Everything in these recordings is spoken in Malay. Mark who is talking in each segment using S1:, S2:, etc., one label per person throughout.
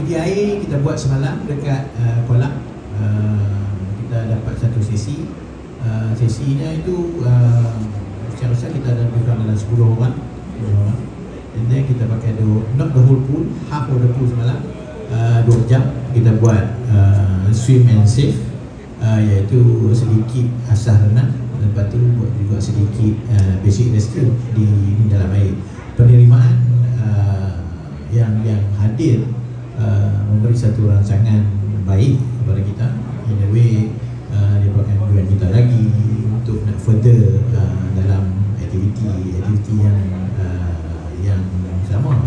S1: aktiviti air kita buat semalam dekat kolam. Kita dapat satu sesi. Sesinya itu saya rasa kita ada lebih kurang dalam 10 orang. And then kita pakai not the whole pool, half of the pool semalam. 2 jam kita buat swim and safe, iaitu sedikit asah renang, lepas tu buat juga sedikit basic rescue di dalam air. Penerimaan yang hadir memberi satu rancangan baik kepada kita. In a way dia akan menjual kita lagi untuk nak further dalam aktiviti yang sama.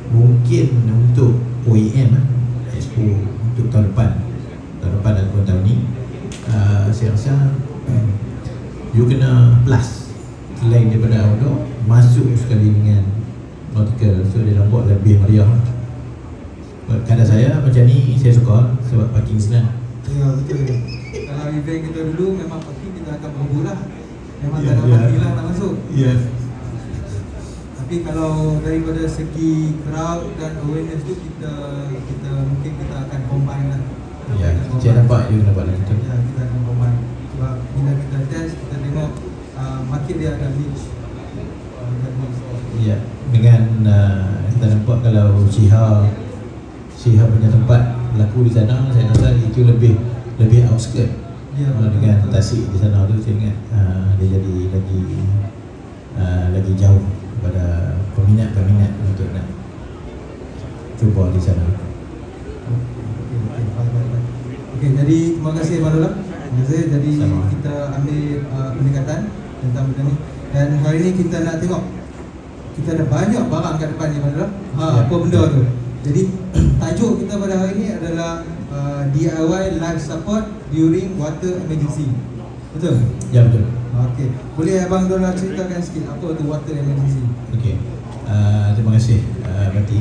S1: Mungkin untuk OEM Expo untuk tahun depan ataupun tahun ni, saya rasa you kena plus selain daripada outdoor, masuk sekali dengan nautical, so dia nampak lebih meriah. Kadang saya macam ni saya suka sebab parking senang.
S2: Ya, betul. Kalau event kita dulu memang parking kita akan berburu lah. Memang tak ada parking lah nak masuk.
S1: Yes.
S2: Tapi kalau daripada segi crowd dan awareness tu kita mungkin kita akan combine lah.
S1: Ya, saya nampak you nampak lagi tu.
S2: Ya, kita akan combine. Sebab bila kita test, kita tengok market dia ada niche.
S1: Ya, dengan kita nampak kalau Syihah punya tempat berlaku di sana, saya rasa itu lebih outskirt.
S2: Ya,
S1: dengan Tasik di sana tu, saya ingat dia jadi lagi jauh kepada peminat untuk nak cuba di sana.
S2: Okey, jadi terima kasih Manula. Terima kasih. Jadi
S1: sama.
S2: Kita ambil pendekatan tentang benda ni, dan hari ni kita nak tengok kita ada banyak barang kat depan ni Manula. Apa benda tu? Jadi tajuk kita pada hari ni adalah DIY life support during water emergency. Betul?
S1: Ya, betul.
S2: Okey. Boleh Abang Donald ceritakan sikit apa tu water emergency?
S1: Okey. Terima kasih Bati.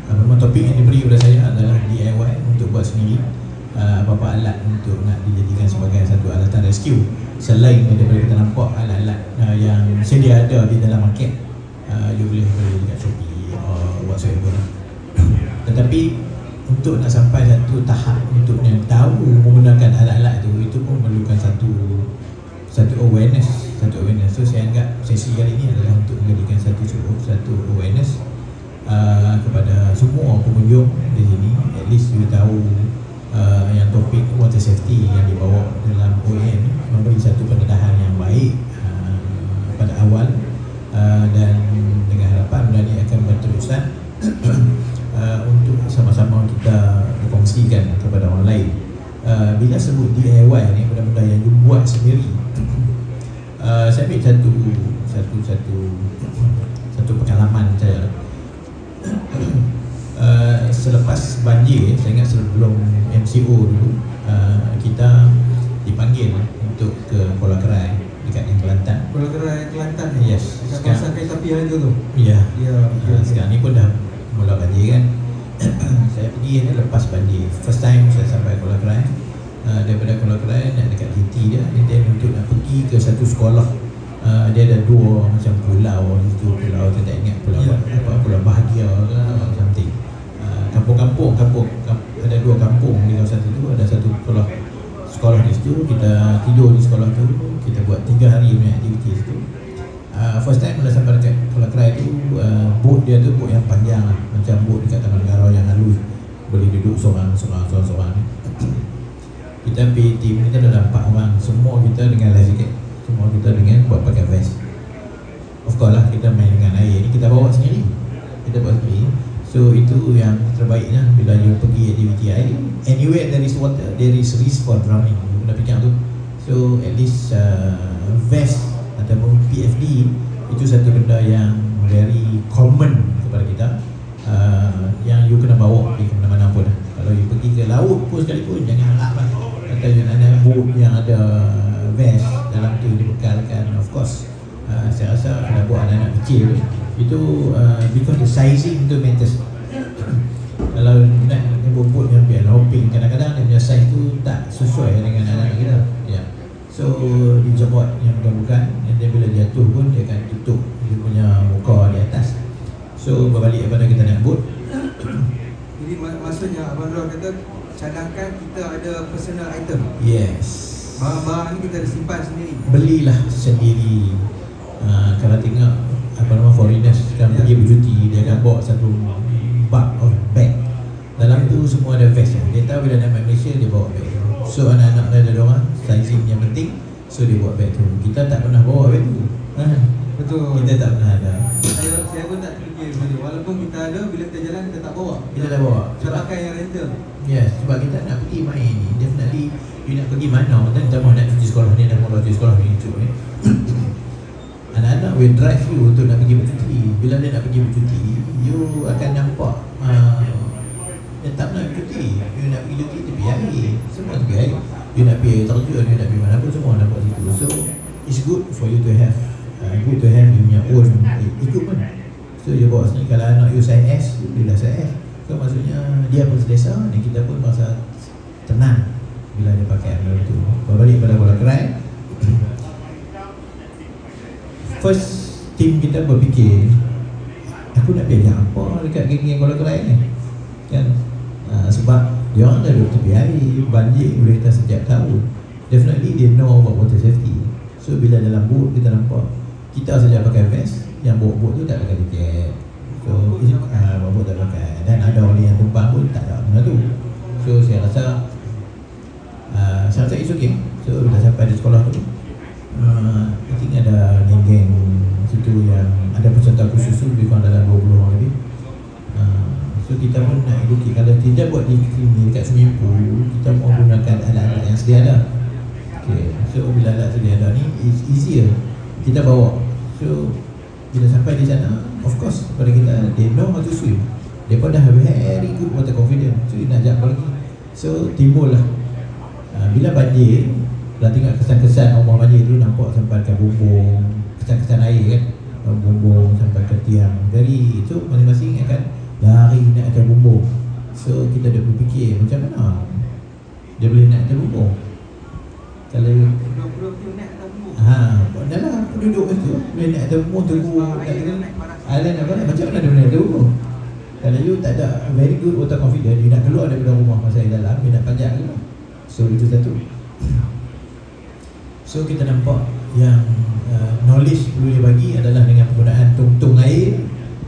S1: Memang topik yang diberi kepada saya adalah DIY untuk buat sendiri apa-apa alat untuk nak dijadikan sebagai satu alatan rescue, selain daripada kita nampak alat-alat yang sedia ada di dalam market. You boleh beli dekat Shopee whatsoever. Tetapi untuk nak sampai satu tahap untuk yang tahu menggunakan alat-alat itu pun memerlukan satu awareness. So saya anggap sesi kali ini adalah untuk menjadikan satu awareness kepada semua pengunjung di sini. At least you tahu yang topik water safety yang dibawa dalam OEM memberi satu pendedahan yang baik pada awal, dan dengan harapan benda ini akan berterusan untuk sama-sama kita kongsikan kepada orang lain. Bila sebut DIY ni, benda-benda yang dibuat sendiri, saya ambil satu pengalaman saya. Selepas banjir, saya ingat sebelum MCO dulu, kita dipanggil untuk ke Pulau Kerai dekat Kelantan.
S2: Pulau Kerai Kelantan.
S1: Yes.
S2: Dekat kawasan kereta api hari tu.
S1: Ya.
S2: Ya.
S1: Sekarang ni pun dah mula banjir kan. Saya pergi ni lepas banjir. First time saya sampai Pulau Kerai. Daripada Pulau Kerai nak dekat Titi dia, dia untuk nak pergi ke satu sekolah. Dia ada dua macam pulau itu, pulau saya tak ingat pulau apa, pulau Bahagia ke something. Kampung, ada dua kampung di kawasan itu. Ada satu sekolah di situ. Kita tidur di sekolah tu. Kita buat 3 hari punya aktiviti situ. First time bila sampai dekat Pulau Kerai tu, boat dia tu boat yang panjang lah, macam boat dekat Taman Negara yang halus, boleh duduk seorang. Kita pergi team, kita ada 4 orang. Semua kita dengan life jacket, semua kita dengan buat pakai vest. Of course lah, kita main dengan air ni, kita bawa sendiri. So itu yang terbaiknya bila you pergi aktiviti air. Anywhere there is water, there is risk for drowning. Dah fikir tu. So at least vest ataupun PFD itu satu benda yang very common kepada kita, yang you kena bawa pergi ke mana-mana pun. Kalau you pergi ke laut pun sekalipun, jangan harap lah kata you nak naik boat yang ada vest dalam tu dibekalkan. Of course saya rasa kena buat anak-anak kecil itu, because the sizing tu matters. Kalau nak boat yang biar hopping, kadang-kadang dia punya size tu tak sesuai dengan anak-anak kita. Ya. So dibuat yang bukan, dan bila jatuh pun dia akan tutup dia punya muka di atas. So berbalik kepada kita naik boat,
S2: orang kata cadangkan kita ada personal item.
S1: Yes.
S2: Barang-barang ni kita ada simpan sendiri.
S1: Belilah sendiri. Kalau tengok apa nama foreigners sekarang pergi bercuti, dia akan bawa satu bag. Dalam tu semua ada vest. Dia tahu bila nak Malaysia dia bawa bag. So anak-anak dia ada orang sizing yang penting, so dia bawa bag tu. Kita tak pernah bawa bag tu.
S2: Betul.
S1: Kita tak pernah ada.
S2: Saya pun tak terfikir benda. Walaupun kita ada, bila kita jalan kita tak bawa.
S1: Kita tak bawa.
S2: Kita pakai yang rental.
S1: Yes, sebab kita nak pergi main ni. Definitely you nak pergi mana? Kita tak mahu nak cuti sekolah ni, nak mahu cuti sekolah ni, ni. Anak-anak will drive you untuk nak pergi bercuti. Bila dia nak pergi bercuti, you akan nampak dia tak nak bercuti. You nak pergi cuti tepi air. Semua tepi air. You nak pergi terjun, you nak pergi mana pun, semua nampak situ. So it's good for you to have you punya own equipment. So you bawa sini. Kalau anak you size S, dia dah size S. So maksudnya dia pun selesa dan kita pun rasa tenang bila dia pakai benda tu. Berbalik pada bola kerai, first team kita berfikir, aku nak belajar apa dekat geng-geng bola kerai ni kan? Sebab dia orang dah duduk tepi air, banjir boleh kita setiap tahun. Definitely they know about water safety. So bila dalam boat kita nampak, kita saja pakai vest, yang boat tu tak pakai jaket. So boat tak pakai, dan ada orang yang tumpang pun tak ada benda tu. So saya rasa it's okay. So bila sampai di sekolah tu, I think ada geng-geng situ yang ada peserta khusus tu, lebih kurang dalam 20 orang lebih. So kita pun nak educate. Kalau tidak buat di sini dekat swimming pool, kita mau gunakan alat-alat yang sedia ada. Okay. So bila alat sedia ada ni, it's easier kita bawa. So bila sampai di sana, of course pada kita, they know how to swim. Dia pun dah very good water confidence. So nak ajak lagi. So timbul lah bila banjir, dah tengok kesan-kesan rumah banjir tu, nampak sampai ke bumbung, kesan-kesan air kan, bumbung sampai ke tiang. Dari itu masing-masing akan lari nak atas bumbung. So kita dah berfikir macam mana dia boleh nak atas bumbung. Kalau
S2: Dua-dua nak atas bumbung.
S1: dah lah penduduk tu boleh nak atas bumbung, tunggu island apa nak, macam mana dia boleh atas bumbung? Kalau you tak ada very good water confidence, you nak keluar daripada rumah masa air dalam, you nak panjat ke? So itu satu. So kita nampak yang knowledge perlu dia bagi adalah dengan penggunaan tong-tong air.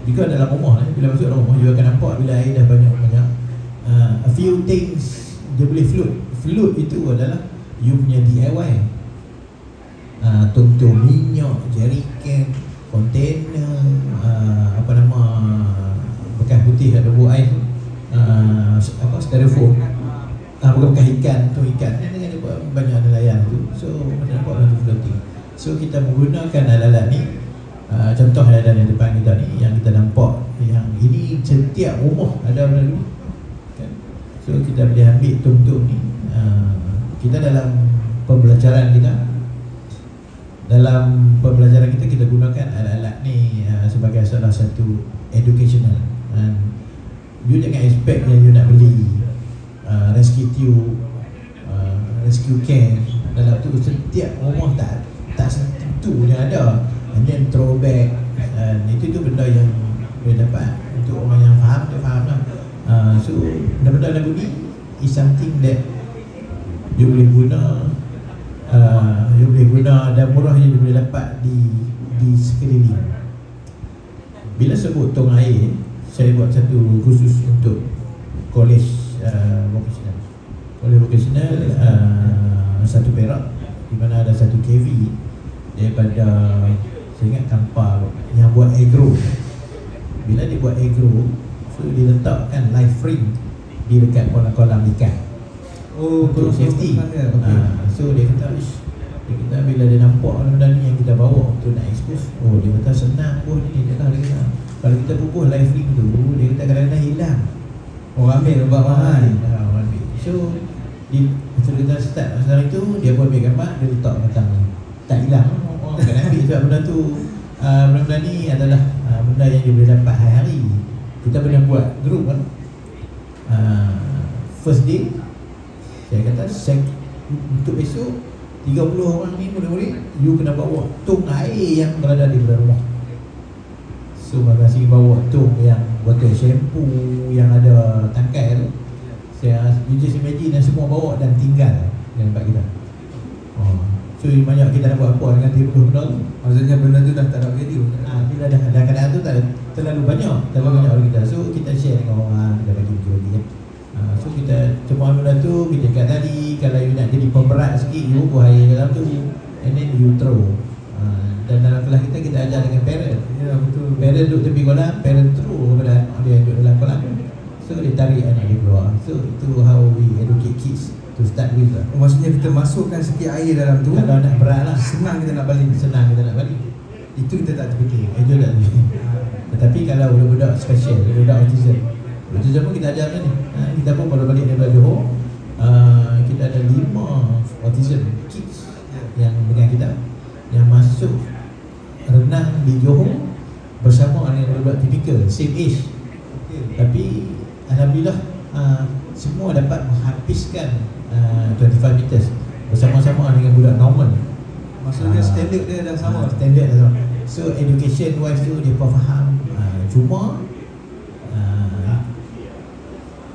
S1: Jika dalam rumah, bila masuk dalam rumah, you akan nampak bila air dah banyak-banyak, a few things dia boleh float. Float itu adalah you punya DIY. Tong-tong minyak, jeriken, kontainer, apa nama, bekas putih ada buah air, styrofoam, bekas ikan tu, ikan ni dia buat banyak nelayan tu. So macam nampak benda tu floating. So kita menggunakan alat-alat ni. Contoh ada yang depan kita ni, yang kita nampak, yang ini setiap rumah ada benda ni kan? So kita boleh ambil tong-tong ni. Kita dalam pembelajaran kita gunakan alat-alat ni sebagai salah satu educational. You jangan expect yang you nak beli rescue tube, rescue can. Dalam tu setiap rumah tak tentu yang ada. And then throwback, itu benda yang boleh dapat untuk orang yang faham, dia faham lah. So benda-benda lagu ni is something that you boleh guna, dan murahnya you boleh dapat di sekeliling. Bila sebut tong air, saya buat satu khusus untuk college vocational. College vocational satu Perak, di mana ada satu KV daripada, saya ingat Kampar yang buat agro. Bila dia buat agro, so dia letakkan live ring di dekat kolam ikan untuk safety. So dia kata bila dia nampak benda ni yang kita bawa untuk nak expose, dia kata senang pun ni. Dia kata kalau kita bubuh live ring tu, dia kata kadang-kadang hilang, orang ambil lebih mahal. So masa kita start masalah itu, dia pun ambil gambar, dia letak batang ni, tak hilang. Kan ambil sebab benda tu, benda-benda ni adalah benda yang dia boleh dapat hari-hari. Kita pernah buat group kan, first day saya kata untuk besok 30 orang ni murid-murid, you kena bawa tong air yang berada di dalam rumah. So masing-masing bawa tong yang botol shampoo yang ada tangkai tu. You just imagine yang semua bawa dan tinggal di tempat kita. So banyak kita nak buat apa dengan 30 benda tu.
S2: Maksudnya benda tu dah tak ada value.
S1: Bila dah kadang-kadang tu tak terlalu banyak oleh kita. So kita share dengan orang, kita bagi kan. So kita semua benda tu kita kat tadi, kalau you nak jadi pemberat sikit, you buat air dalam tu and then you throw. Dan dalam kelas kita ajar dengan parent.
S2: Ya, betul.
S1: Parent duduk tepi kolam, parent throw kepada anak dia yang duduk dalam kolam. So dia tarik anak dia keluar. So itu how we educate kids to start with lah.
S2: Maksudnya kita masukkan sikit air dalam tu,
S1: kalau nak berat lah,
S2: senang kita nak balik. Itu kita tak terfikir.
S1: Itu tak terfikir. Tetapi kalau budak-budak special, budak autism pun kita ajar kan ni. Kita pun baru balik daripada Johor, kita ada 5 autism kids yang dengan kita, yang masuk renang di Johor bersama dengan budak-budak tipikal, same age. Tapi alhamdulillah semua dapat menghabiskan 25 meters bersama-sama dengan budak normal.
S2: Maksudnya standard dia dah sama.
S1: Standard dah sama. So education wise tu dia faham. Cuma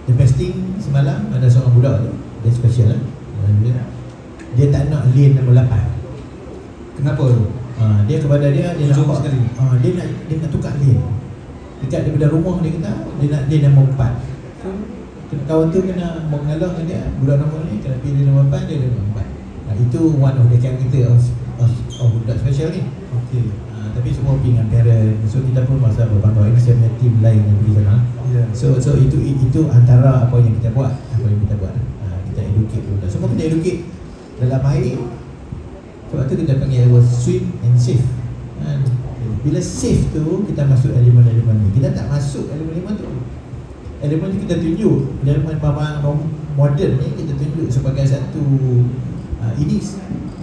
S1: the best thing semalam ada seorang budak tu, dia special lah. Dia tak nak lane nombor 8.
S2: Kenapa tu?
S1: Dia kepada dia nampak
S2: sekali.
S1: Dia nak tukar lane. Dekat daripada rumah dia kata dia nak lane nombor 4. So kawan tu kena mengalah dengan dia, budak nombor ni kena pilih nombor 4, dia nombor 4. Itu one of the character of budak special ni. Tapi semua pergi dengan parent. So kita pun masa berbangga ini saya punya team lain yang pergi sana. So itu antara apa yang kita buat. Kita educate budak. Semua kita educate dalam air. Sebab tu kita panggil swim and safe. Bila safe tu kita masuk elemen-elemen ni. Kita tak masuk elemen-elemen tu. Elemen tu kita tunjuk, elemen barang modern ni kita tunjuk sebagai satu ini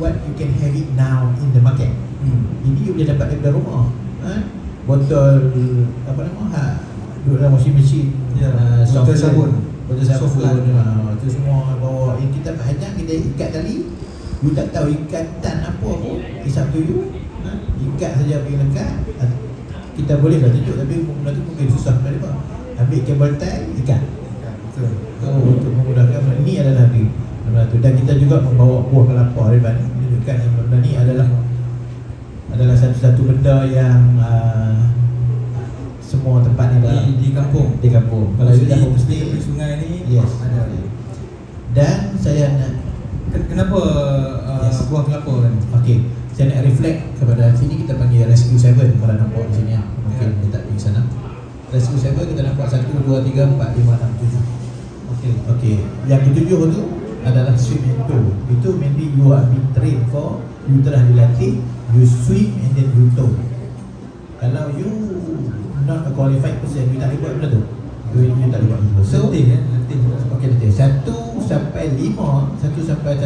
S1: what you can have it now in the market. Ini you boleh dapat daripada rumah. Botol apa nama? Duduk dalam washing machine.
S2: Botol sabun.
S1: Itu semua bawa. Yang kita ajar kita ikat tali. You tak tahu ikatan apa pun. It's up to you. Ikat saja pergi lekat. Kita boleh lah tunjuk, tapi benda tu mungkin susah pada apa. Ambil kabel tie, ikat. Untuk memudahkan benda ni adalah benda tu. Dan kita juga membawa buah kelapa daripada ni. Menunjukkan yang benda ni adalah satu-satu benda yang semua tempat ada
S2: di kampung.
S1: Kalau di
S2: tepi sungai ni ada.
S1: Dan saya nak
S2: kenapa buah kelapa kan?
S1: Okey, saya nak reflect kepada sini, kita panggil Rescue 7 kalau nampak di sini. Mungkin kita pergi sana. Rescue 7 kita nampak 1, 2, 3, 4, 5, 6, 7. Okey. Yang ketujuh tu adalah swim and tow. Itu maybe you are being trained for, you telah dilatih, you swim and then you tow. Kalau you not a qualified person, you tak boleh buat benda tu. You tak boleh buat benda tu. So, latih. Okey, 1 sampai 5, 1 sampai 6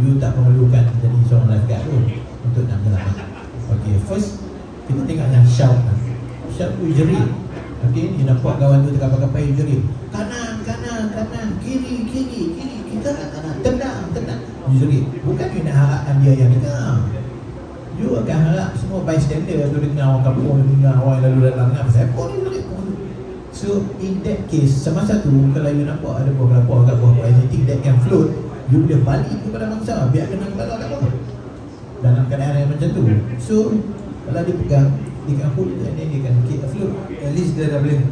S1: you tak memerlukan jadi seorang lifeguard tu untuk nak berlaku. Okey, first kita tengok yang shout. Shout tu jerit. Okey, you nampak kawan tu terkapar-kapar you jerit. Kanan, kiri, kita kanan, tendang. You jerit. Bukan you nak harapkan dia yang dengar. You akan harap semua bystander tu dengar, orang kampung dengar, orang yang lalu dalam dengar. Pasal apa ni jerit? So in that case, semasa tu kalau you nampak ada buah kelapa agak buah anything that can float, you boleh balik kepada mangsa, biar kena kepala kat bawah dalam keadaan yang macam tu. So kalau dia pegang, dia akan hold dia akan keep afloat.
S2: At least dia dah boleh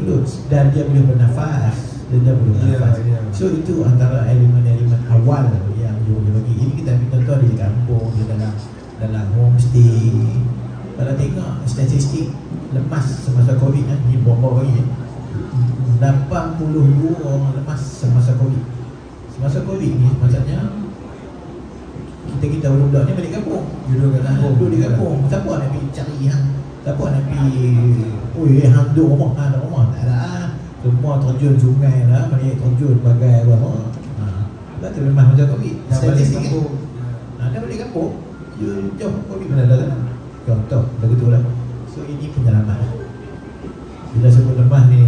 S1: float dan dia boleh bernafas. So itu antara elemen-elemen awal yang dia boleh bagi. Ini kita ambil contoh di kampung, di dalam homestay. Kalau tengok statistik lemas semasa COVID ni bomba bagi 82 orang lemas semasa COVID. Semasa COVID ni maksudnya kita budak ni balik kampung. Duduk di kampung. Siapa nak pergi cari hang? Siapa nak pergi hang duduk rumah, tak ada. Semua terjun sungai lah, balik terjun bagai apa. Lepas tu memang macam COVID. Statistik kan? Dah balik kampung, jauh COVID mana dah kan? Contoh, begitu lah. So ini penyelamat. Bila sebut lemas ni,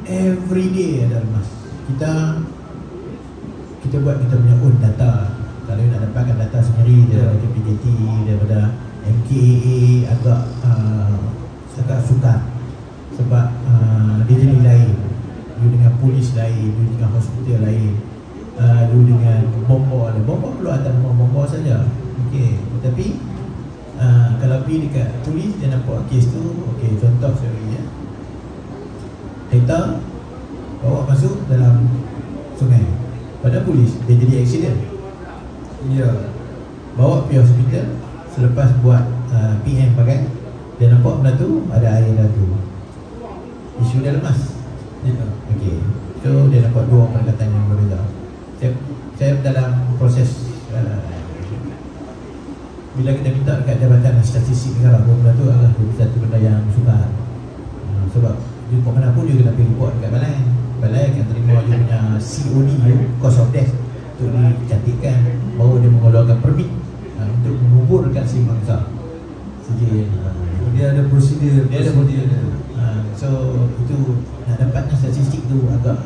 S1: every day ada lemas. Kita buat kita punya own data. Kalau nak dapatkan data sendiri daripada PJT, daripada MKAA agak sukar. Sebab dia jadi lain. You dengan polis lain, you dengan hospital lain, you dengan bomba lain. Bomba perlu atas nama bomba saja. Okey, tetapi kalau pergi dekat polis, dia nampak kes tu. Okey, contoh saya bagi ya. Kereta bawa masuk dalam sungai. Pada polis, dia jadi accident.
S2: Ya.
S1: Bawa pergi hospital. Selepas buat PM pakai, dia nampak benda tu ada air dah tu. Isu dia lemas.
S2: Ya.
S1: Okey. So dia dapat dua pendekatan yang berbeza. Saya dalam proses bila kita minta dekat Jabatan Statistik Negara, benda tu adalah satu benda yang sukar. Sebab dia mana pun dia kena pergi report dekat balai. Balai akan terima dia punya COD, cost of death, untuk dicantikkan, baru dia mengeluarkan permit untuk menguburkan si mangsa.
S2: Dia ada prosedur.
S1: Dia ada prosedur. So itu nak dapatnya statistik tu agak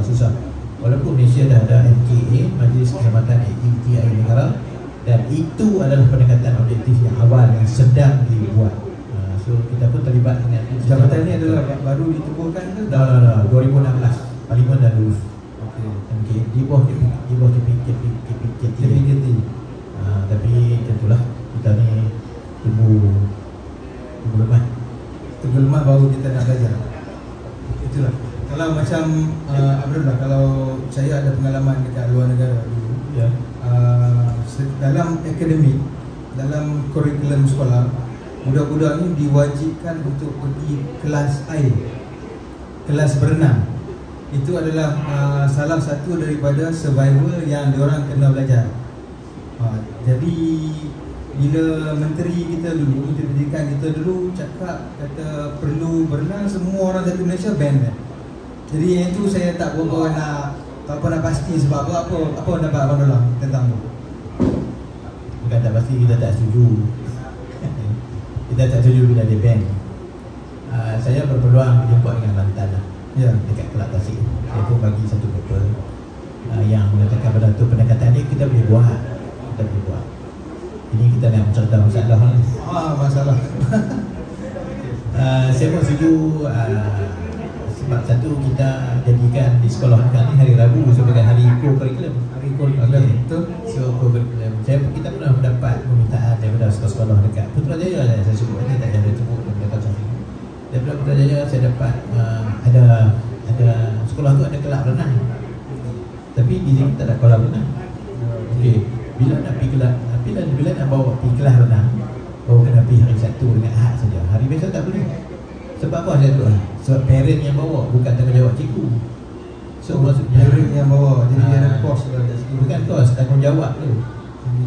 S1: susah. Walaupun Malaysia dah ada MKA, Majlis Keselamatan Aktiviti Air Negara, dan itu adalah pendekatan objektif yang awal yang sedang dibuat. So kita pun terlibat dengan
S2: Jabatan ini adalah baru ditubuhkan ke?
S1: Dah 2016 Parlimen dah lulus. Okey, di bawah KPKT. Tapi tentulah kita ni tunggu lemah.
S2: Tunggu lemah baru kita nak belajar. Itulah. Kalau macam Abdullah, kalau saya ada pengalaman dekat luar negara dulu,
S1: Ya.
S2: Dalam akademik, dalam kurikulum sekolah, budak-budak ni diwajibkan untuk pergi kelas air, kelas berenang. Itu adalah salah satu daripada survival yang diorang kena belajar. Jadi bila menteri kita dulu, Menteri Pendidikan kita dulu cakap, kata perlu berenang, semua orang satu Malaysia ban kan. Jadi yang itu saya tak berapa nak pasti sebab apa pendapat Abang Dollah tentang tu.
S1: Bukan tak pasti, kita tak setuju. Kita tak setuju bila dia ban. Saya berpeluang berjumpa dengan Bantan lah.
S2: Ya.
S1: Dekat Kelab Tasik. Saya pun bagi satu paper yang mengatakan pada tu pendekatan ni kita boleh buat. Ini kita nak mencerita masalah ni.
S2: Masalah.
S1: Saya pun setuju. Sebab satu, kita jadikan di sekolah kami hari Rabu sebagai hari co-curriculum.
S2: Hari curriculum, betul.
S1: So co-curriculum, kita pernah mendapat permintaan daripada sekolah-sekolah dekat Putrajaya. Saya sebut ini tak ada tepuk dekat sana. Daripada Putrajaya saya dapat ada sekolah tu ada kelab renang. Tapi di sini tak ada kolam renang. Okey, bila nak pergi kelab, bila nak bawa pergi kelas renang, baru kena pergi hari Sabtu dengan Ahad saja. Hari biasa tak boleh. Sebab apa saya tahu? Sebab parent yang bawa, bukan tanggungjawab cikgu. So maksudnya
S2: parent yang bawa, jadi dia ada kos lah.
S1: Bukan kos, tanggungjawab tu.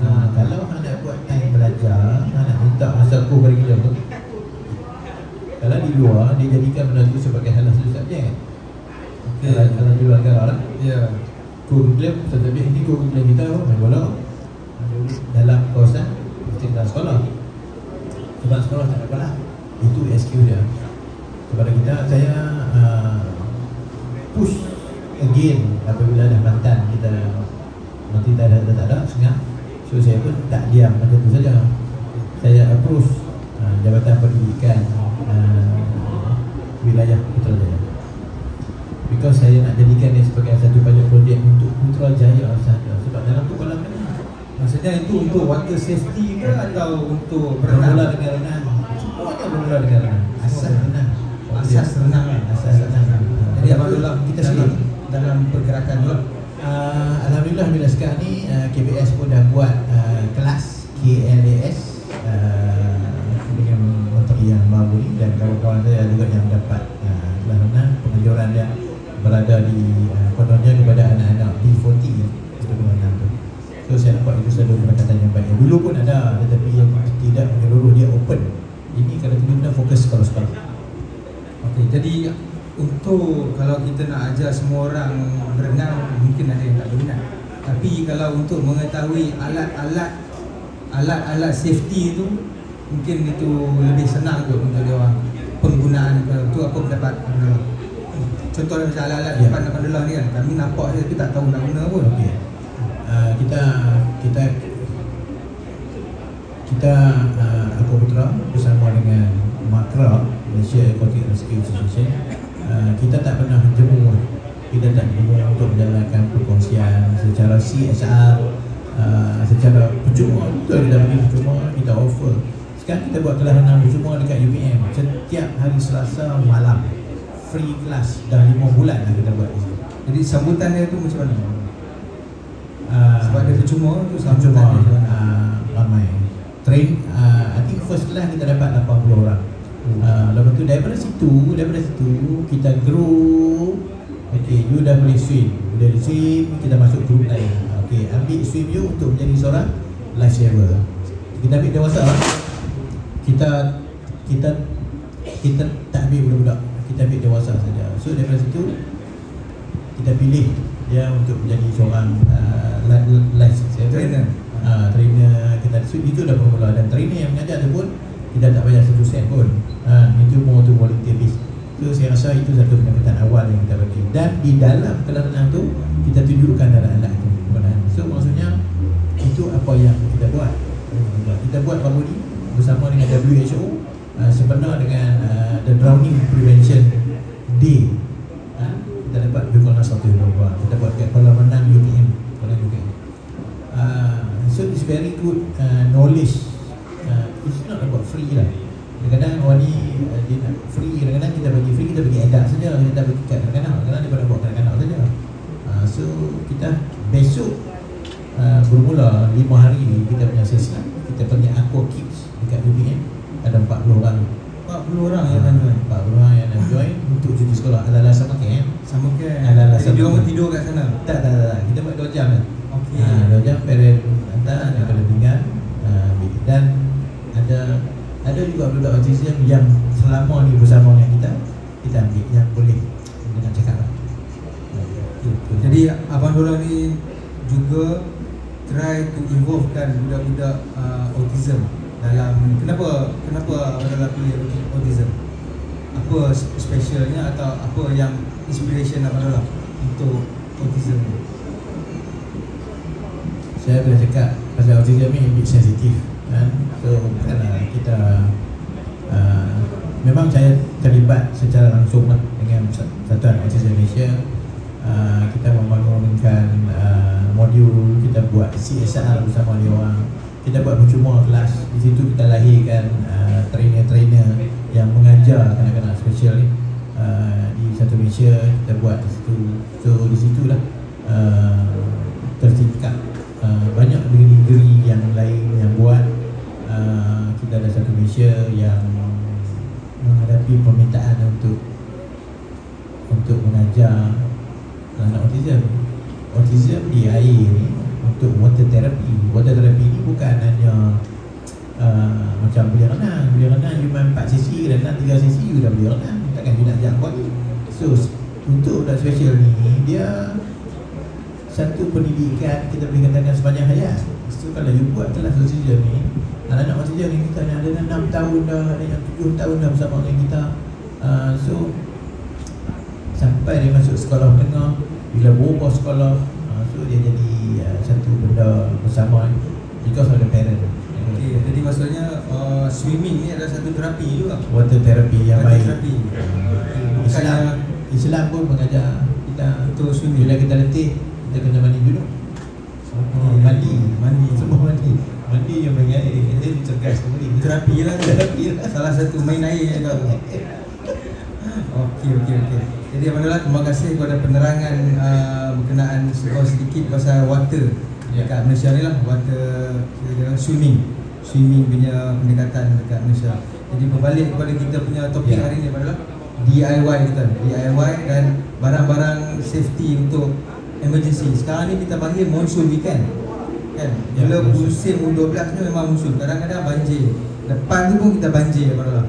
S1: Kalau nak buat time belajar, nak minta masa co-curriculum tu, kalau di luar, dia jadikan benda tu sebagai salah satu subjek. Kalau di luar negara lah.
S2: Ya.
S1: Co-curriculum, subjek ini co-curriculum kita main bola dalam kawasan dalam sekolah. Sebab sekolah tak ada bola, itu SQ dia. Kepada kita, saya push again apabila dah Bantan kita nanti tak ada sengah. So saya pun tak diam macam tu saja. Saya approach Jabatan Pendidikan wilayah Putrajaya, because saya nak jadikan dia sebagai satu projek untuk Putrajaya sahaja. Sebab dalam tu kolam ni,
S2: maksudnya itu untuk water safety ke atau untuk berenang?
S1: Bermula dengan renang. Semuanya bermula dengan renang. Asas renang.
S2: Asas renang kan?
S1: Asas renang.
S2: Jadi Abang Dollah
S1: kita
S2: dalam pergerakan tu,
S1: alhamdulillah bila sekarang ni KBS pun dah buat kelas KLAS dengan menteri yang baru ni, dan kawan-kawan saya juga yang dapat kelas renang. Pengajaran dia berada di kononnya kepada anak-anak B40 untuk renang tu. So saya nampak itu selalu pendekatan yang baik. Dulu pun ada, tetapi yang tidak menyeluruh, dia open. Ini kalau kita fokus sekolah-sekolah.
S2: Okey, jadi untuk kalau kita nak ajar semua orang berenang, mungkin ada yang tak berminat. Tapi kalau untuk mengetahui alat-alat safety itu, mungkin itu lebih senang kot untuk dia orang penggunaan tu. Apa pendapat Abdullah? Contohnya macam alat-alat depan Abdullah ni kan, kami nampak je tapi tak tahu nak guna pun.
S1: Okey. Kita Aku Putra bersama dengan MACRA, Malaysia Aquatic Rescue Association, kita tak pernah jemu. Kita tak jemu untuk menjalankan perkongsian secara CSR, secara percuma. Betul, kita bagi percuma, kita offer. Sekarang kita buat kelas renang percuma dekat UPM setiap hari Selasa malam, free class. Dah 5 bulan dah kita buat di sini.
S2: Jadi sambutan dia tu macam mana? Sebab dia percuma tu sambutan
S1: percuma,
S2: dia macam mana?
S1: ramai train. I think first class kita dapat 80 orang. Lepas tu daripada situ kita grow. Okay, you dah boleh swim. Dari swim kita masuk group lain. Okay, ambil swim you untuk menjadi seorang lifesaver. Kita ambil dewasa. Kita tak ambil budak-budak, kita ambil dewasa saja. So daripada situ kita pilih dia untuk menjadi seorang lifesaver, trainer. Kita itu dah bermula, dan trainer yang mengajar tu pun kita tak bayar 1 sen pun. Itu more to volunteer base. So saya rasa itu satu pendekatan awal yang kita bagi. Dan di dalam kelas renang tu kita tunjukkan alat-alat tu. So maksudnya itu apa yang kita buat. Kita buat baru ni bersama dengan WHO, sebenar dengan The Drowning Prevention Day. Kita dapat dukungan satu lomba. Kita buat kat kolam renang UPM. So it's very good knowledge. It's not about free lah. Kadang-kadang orang ni dia nak free, kadang-kadang kita bagi free, kita bagi edak saja, kita bagi kat kanak-kanak, kadang-kadang dia pada buat kanak-kanak saja. So kita besok bermula 5 hari ni kita punya sesi, kita punya Aqua Kids dekat UPM, ada 40 orang.
S2: 40 orang yang akan join.
S1: 40 orang yang nak join untuk cuti sekolah. Ala-ala sama camp.
S2: Sama camp.
S1: Ala-ala
S2: jadi dia orang tidur kat sana?
S1: Tak. Kita buat 2 jam kan.
S2: Okey.
S1: 2 jam parent hantar daripada tinggal. Dan ada juga budak autism yang selama ni bersama dengan kita ambil yang boleh dengan cakap lah.
S2: Jadi Abang Dollah ni juga try to involvekan budak-budak autism dalam kenapa Abang Dollah pilih autism? Apa specialnya atau apa yang inspiration Abang Dollah untuk autism ni?
S1: Saya boleh cakap pasal autism ni a bit sensitif kan. So bukanlah kita memang saya terlibat secara langsung lah dengan Satuan Autism Malaysia. Kita membangunkan modul, kita buat CSR bersama dia orang. Kita buat percuma kelas. Di situ kita lahirkan trainer-trainer yang mengajar kanak-kanak special ni di Satu Malaysia. Kita buat di situ. So di situlah tercipta banyak negeri-negeri yang lain yang buat. Kita ada Satu Malaysia yang menghadapi permintaan untuk mengajar anak autism. Autism di air ni untuk water therapy. Water therapy ni bukan hanya macam boleh renang. Boleh renang you main 4 sesi, renang 3 sesi you dah boleh renang. Takkan you nak jump lagi. So untuk budak special ni dia satu pendidikan kita boleh katakan sepanjang hayat. So kalau you buat kelas autism ni, anak-anak autism ni kita ada yang 6 tahun dah, ada yang 7 tahun dah bersama dengan kita. So sampai dia masuk sekolah menengah, bila berubah sekolah, so dia jadi satu benda bersama because of the parent.
S2: Okay, jadi maksudnya swimming ni adalah satu terapi juga.
S1: Water therapy yang baik.
S2: Terapi.
S1: Islam pun mengajar kita
S2: untuk swimming.
S1: Bila kita letih, kita kena mandi dulu. Mandi semua mandi yang banyak air, kita dicergas kembali.
S2: Terapi lah. Salah satu main air juga. Okey. Jadi Abang Dollah, terima kasih kepada penerangan berkenaan sedikit pasal water dekat Malaysia ni lah. Water swimming punya pendekatan dekat Malaysia. Jadi berbalik kepada kita punya topik hari ni Abang Dollah, DIY kita. DIY dan barang-barang safety untuk emergency. Sekarang ni kita panggil monsoon weekend kan. Bila musim 12 ni memang monsoon. Kadang-kadang banjir. Depan tu pun kita banjir Abang Dollah.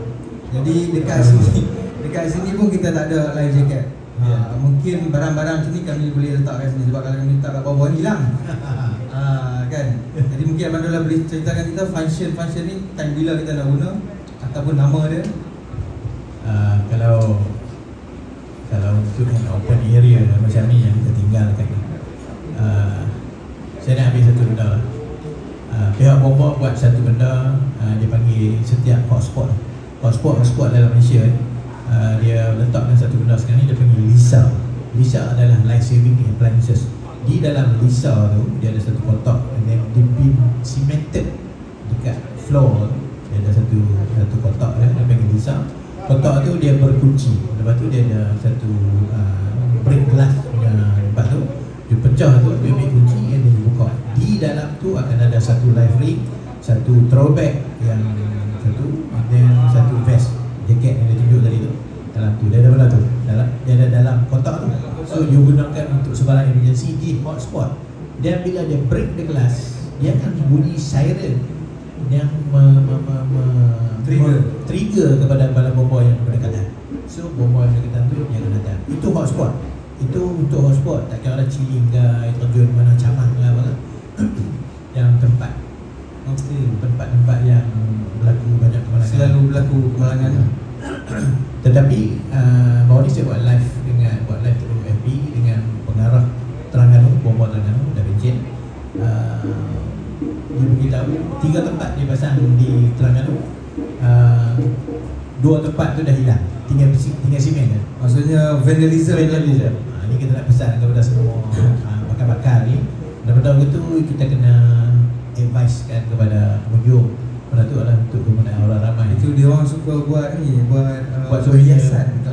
S2: Jadi dekat sini pun kita tak ada life jacket. Mungkin barang-barang macam ni kami boleh letak kat sini, sebab kalau kami letak kat bawah ni hilang. Kan. Jadi mungkin Abang Dollah boleh ceritakan kita function ni, time bila kita nak guna ataupun nama dia.
S1: Kalau untuk open area macam ni yang kita tinggalkan, saya nak ambil satu benda lah. Pihak bomba buat satu benda, dia panggil setiap hotspot hotspot dalam Malaysia dia letakkan satu benda sekarang ni, dia panggil Lisa. Lisa adalah life saving appliances. Di dalam Lisa tu dia ada satu kotak yang dibin cemented dekat floor. Dia ada satu kotak dia panggil Lisa. Kotak tu dia berkunci. Lepas tu dia ada satu break glass punya tempat tu. Dia pecah tu, dia ambil kunci dan dia buka. Di dalam tu akan ada satu life ring, satu throwback yang satu, dan satu vest jaket yang dia tunjuk tadi tu. Dalam tu dia ada benda tu. Dia ada dalam kotak tu. So you gunakan untuk sebarang emergency di hotspot. Dan bila dia break the glass, dia akan bunyi siren yang trigger kepada bala bomba yang berdekatan. So bomba yang berdekatan tu dia akan datang. Itu hotspot. Itu untuk hotspot. Tak kira ada chilling ke, terjun mana camang ke apa. Yang tempat tempat yang berlaku banyak kemalangan.
S2: Selalu berlaku kemalangan.
S1: Tetapi baru ni saya buat live through FB dengan pengarah Terengganu, bomba Terengganu dah bencin. Dia beritahu 3 tempat dia pasang di Terengganu. 2 tempat tu dah hilang, tinggal simen kan.
S2: Maksudnya vandalism.
S1: Ni kita nak pesan kepada semua bakar-bakar ni. Benda-benda itu kita kena advisekan kepada pengunjung. Benda tu adalah untuk kegunaan orang ramai.
S2: Itu dia orang suka buat ni, buat
S1: hiasan.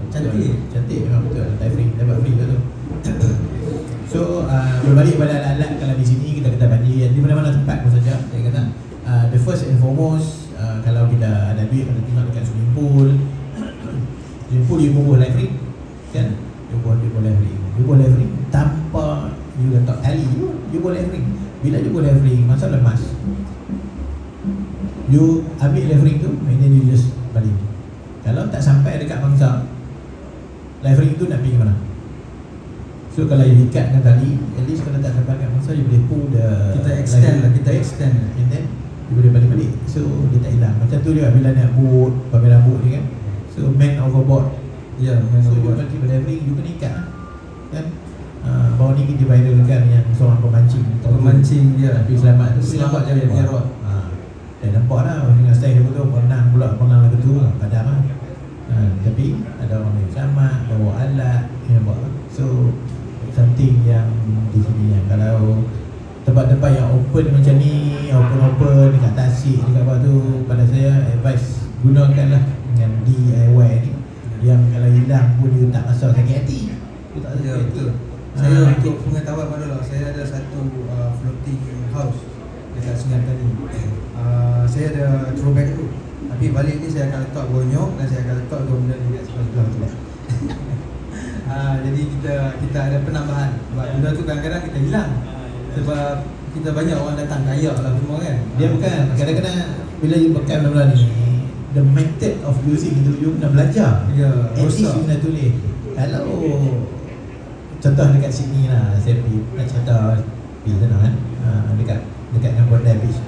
S2: Cantik
S1: memang betul. Dapat free tu. So berbalik pada alat-alat, kalau di sini kita kata banjir di mana-mana tempat pun saja. Saya kata the first and foremost, kalau kita ada duit kita tinggal dekat swimming pool. Swimming pool you bubuh life ring kan? You bubuh life ring. You bubuh life ring tanpa you letak tali, you bubuh life ring. Bila you bubuh life ring, masa lemas you ambil life ring tu, and then you just balik. Kalau tak sampai dekat mangsa, life ring tu nak pergi ke mana? So kalau you ikat dengan tali, at least kalau tak sampai kat mangsa, you boleh pull the
S2: kita extend,
S1: and then you boleh balik-balik. So dia tak hilang. Macam tu juga bila nak boat, pameran boat ni kan. So man overboard.
S2: Ya, man
S1: so
S2: overboard.
S1: So you life ring, you kena ikat kan. Baru ni kita viral kan yang seorang pemancing
S2: dia
S1: tapi selamat
S2: je dia rot.
S1: Dah nampak dah dengan style dia betul, penang lagu tu padam lah. Tapi ada orang yang sama, bawa alat, so something yang di sini yang kalau tempat-tempat yang open macam ni, open dekat tasik, dekat apa tu, pada saya advice gunakanlah dengan DIY ni. Yang kalau hilang pun dia tak rasa sakit hati. Dia tak rasa sakit hati.
S2: Saya untuk pengetahuan pada saya ada satu floating house dekat Sungai Petani. Saya ada throwback tu. Tapi balik ni saya akan letak bonyok dan saya akan letak 2 benda dekat sebelah tu. Jadi kita ada penambahan. Sebab benda tu kadang-kadang kita hilang. Sebab kita banyak orang datang kaya lah semua kan.
S1: Dia bukan, kadang-kadang bila you pakai benda-benda ni, the method of using itu you kena belajar.
S2: Ya,
S1: at least you kena tulis. Kalau contoh dekat sini lah, saya nak contoh di sana kan, dekat dengan Bondi Beach.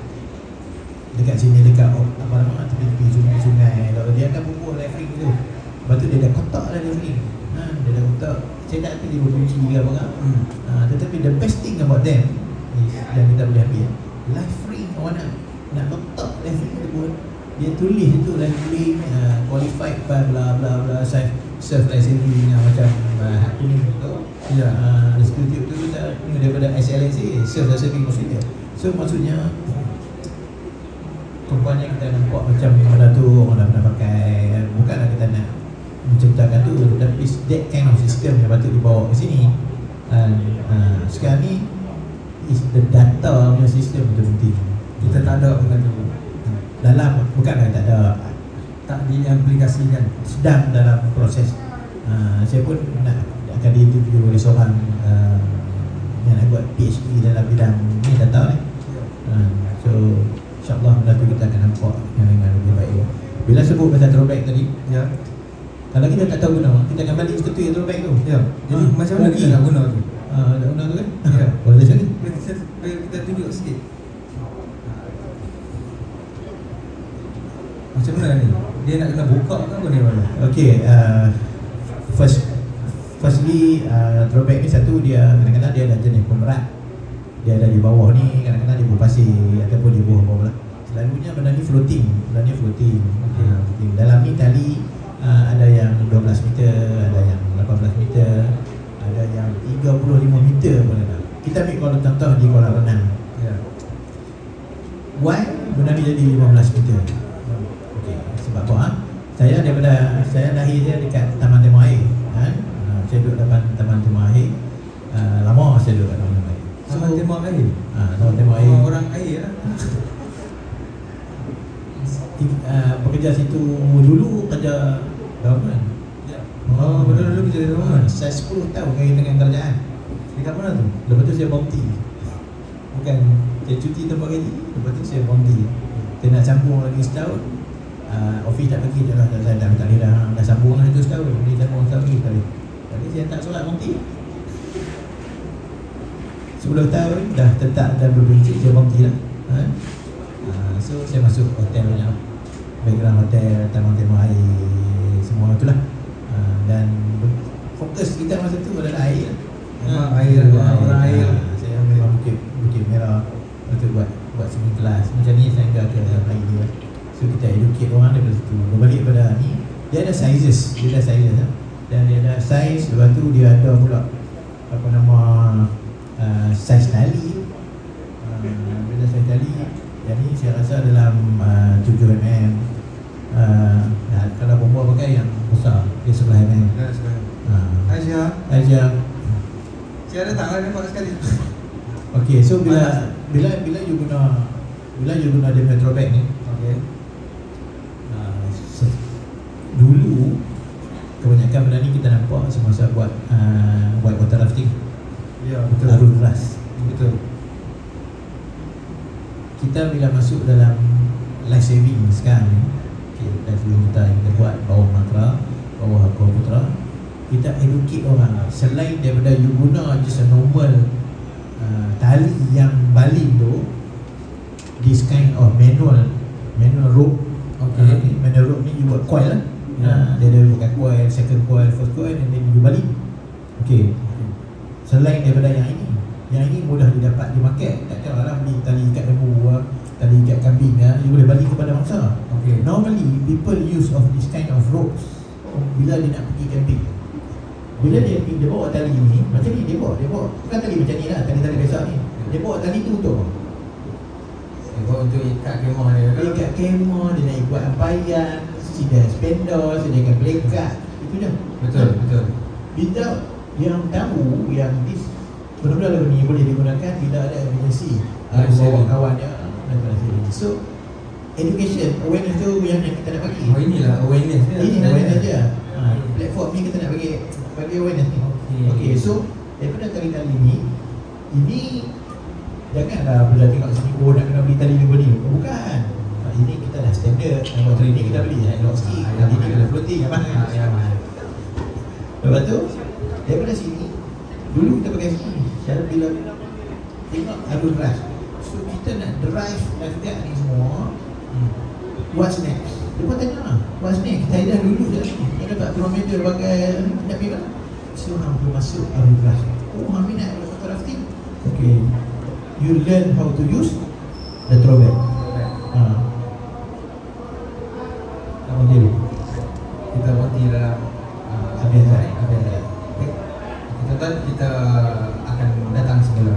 S1: Dekat sini dekat apa nama tepi sungai, lalu dia akan bubuh life ring tu. Lepas tu dia ada kotak dah life ring. Dia ada kotak. Saya tak tahu dia berkunci ke apa kan. Tetapi the best thing about them is, yang kita boleh ambil life ring, awak nak letak life ring tu pun dia tulis tu life ring qualified by bla bla bla self life saving macam hak kuning tu. Ya, security tu kita daripada SLSA, self life saving Australia. So maksudnya rupanya kita nampak macam benda tu orang dah pernah pakai. Bukanlah kita nak menciptakan tu, tapi that kind of system yang patut dibawa ke sini. Sekarang ni is the data punya sistem tu penting.
S2: Kita tak ada benda tu
S1: dalam, bukanlah tak ada,
S2: tak diaplikasikan,
S1: sedang dalam proses. Saya pun akan diinterview oleh seorang yang nak buat PhD dalam bidang ni data ni. So InsyaAllah benda tu kita akan nampak yang lebih baik. Bila sebut pasal throwback tadi,
S2: ya,
S1: kalau kita tak tahu guna, kita akan balik satu yang throwback tu.
S2: Ya. Jadi macam mana kita nak guna tu?
S1: Nak guna tu kan?
S2: Ya.
S1: Boleh macam ni?
S2: Kita tunjuk sikit. Macam mana ni? Dia nak kena buka ke apa ni?
S1: Okay, firstly throwback ni satu, dia kadang-kadang dia ada jenis pemerat. Dia ada di bawah ni, kadang-kadang di bawah pasir ataupun di bawah lah. Selalunya benda ni floating. Floating. Dalam ni tali ada yang 12 meter, ada yang 18 meter, ada yang 35 meter pun ada. Kita ambil kalau contoh di kolam renang. Why benda ni jadi 15 meter? Okey, sebab apa? Saya lahir dia dekat Taman Tema Air, kan? Saya duduk depan Taman Tema Air. Lama saya duduk kat Taman Tema Air.
S2: Taman Tema Air.
S1: Taman Tema Air.
S2: Orang air lah.
S1: Pekerja situ dulu kerja government.
S2: Betul dulu kerja government.
S1: Saya 10 tahun dengan kerajaan.
S2: Dekat mana tu?
S1: Lepas tu saya bounty. Bukan saya cuti tanpa gaji. Lepas tu saya bounty. Saya nak sambung lagi setahun. Office tak bagi dah, saya dah tak boleh dah sambung lah itu setahun. Dia sambung setahun lagi sekali. Tapi saya tak solat bounty. 10 tahun dah tetap dan berbenci saya bounty lah. So saya masuk hotel banyak, background hotel, Taman Tema Air, semua itulah. Dan fokus kita masa tu adalah air.
S2: Memang air, orang air.
S1: Saya memang Bukit Merah untuk buat swimming class. Macam ni saya ke air dia. So kita educate orang daripada situ. Berbalik pada ni, dia ada sizes. Dan dia ada size. Lepas tu dia ada pula apa nama size tali. Bila size tali, yang ni saya rasa dalam 7mm. Kalau bomba pakai yang besar, dia 11mm. Aisyah.
S2: Saya ada tak nampak sekali.
S1: Okey, so bila you guna dia metro bag ni, okey. Dulu kebanyakan benda ni kita nampak semasa buat white water rafting.
S2: Ya, betul.
S1: Arus deras.
S2: Betul.
S1: Kita bila masuk dalam life saving sekarang ni, life saving kita buat bawah Makra, bawah Aqua Putra, kita educate orang. Selain daripada you guna just a normal tali yang baling tu, this kind of manual rope. Okay. Manual rope ni you buat coil lah. Dia ada bukan coil, second coil, first coil, and then you baling. Okay. Selain daripada yang ini mudah didapat di market. Tak kira lah beli tali ikat lembu, tali ikat kambing, you boleh baling kepada mangsa. Okay. Normally people use of this kind of ropes bila dia nak pergi camping. Bila dia bawa tali ni, macam ni dia bawa bukan tali macam ni lah, tali biasa ni. Dia bawa tali tu untuk
S2: ikat kemah dia.
S1: Ikat kemah, dia nak buat ampayan, sediakan spandol, sediakan pelekat. Itu je.
S2: Betul.
S1: Without yang tahu yang this benar-benar lagu ni boleh digunakan bila ada emergency. Bawa kawan dia dan sebagainya. So education, awareness tu yang kita nak bagi.
S2: Inilah awareness dia.
S1: Ini awareness dia. Platform ni kita nak bagi awareness ni. Okay, so daripada tali-tali ini janganlah bila tengok sini nak kena beli tali ni. Bukan. Ini kita dah standard. Kalau training kita beli lock ski, tali ni kena floating apa? Lepas tu daripada sini dulu kita pakai sini. Cara bila tengok arus deras, so kita nak drive lifeguard ni semua. What's next? Dia pun tanya lah, what's next? Kita dah dulu je kita dapat kilometer pakai nak pergi mana? So hampir masuk arus deras. Hang minat water rafting? Okay, you learn how to use the throwback.
S2: Kita berhenti dalam
S1: Abiazai.
S2: Kita akan datang segera.